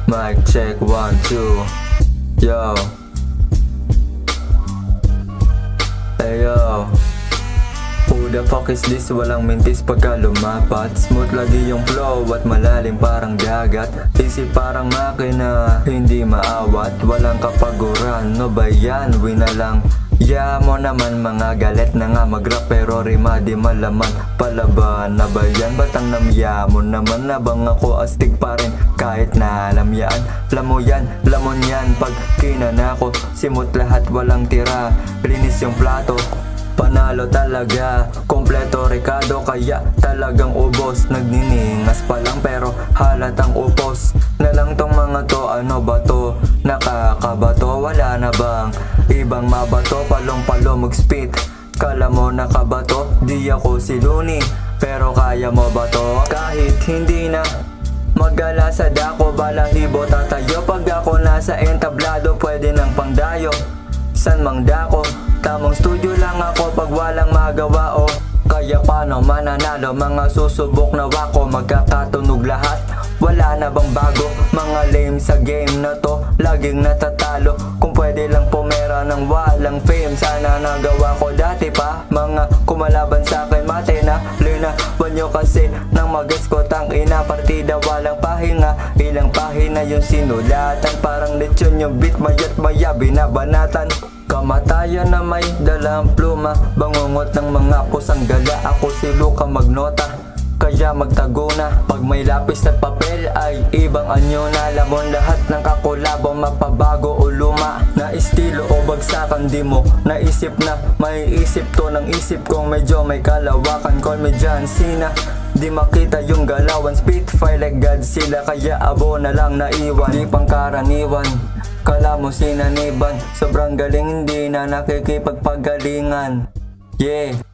Mic check 1, 2. Yo. Hey yo. Who the fuck is this? Walang mintis pagka lumapat. Smooth lagi yung flow at malalim parang dagat. Isip parang makina, hindi maawat. Walang kapaguran, no ba yan? Winalang ya mo naman mga galit na nga mag-rap pero rima di malaman. Palaban na ba yan? Batang namya mo naman na bang ako astig pa rin kahit na alam yan. Lamo yan, lamon yan pag kinanako. Simot lahat walang tira, linis yung plato. Panalo talaga, kompleto Ricardo kaya talagang ubos. Nagniningas pa lang pero halatang upos na lang tong mga to. Ano ba to? Nakakabato? Wala na bang ibang mabato? Palong-palo mag-spit, kala mo nakabato? Di ako si Looney, pero kaya mo ba to? Kahit hindi na magala sa dako, balahibo tatayo. Pag ako nasa entablado, pwede ng pangdayo. San mang dako? Tamang studio lang ako pag walang magawa o kaya paano mananalo? Mga susubok na wako, magkakatunog lahat. Wala na bang bago? Mga lame sa game na to, laging natatalo. Kung pwede lang pumera ng walang fame, sana nagawa ko dati pa. Mga kumalaban sa akin, mate na linawan nyo kasi nang mag-guess ko tang ina. Partida walang pahinga, ilang pahina yung sinulatan. Parang lechon yung beat, mayat maya binabanatan. Kamatayan na may dalang pluma, bangungot ng mga pusang gala. Ako si Luka Magnota, kaya magtago na. Pag may lapis at papel ay ibang anyo na. Lamon lahat ng kakulabo, mapabago o luma. Na estilo o bagsakan, di mo naisip na may isip to ng isip kong medyo may kalawakan. Call me John Cena, di makita yung galawan. Spitfire like Godzilla, kaya abo na lang naiwan. Di pangkaraniwan, kala mo sinaniban. Sobrang galing, hindi na nakikipagpagalingan. Yeah.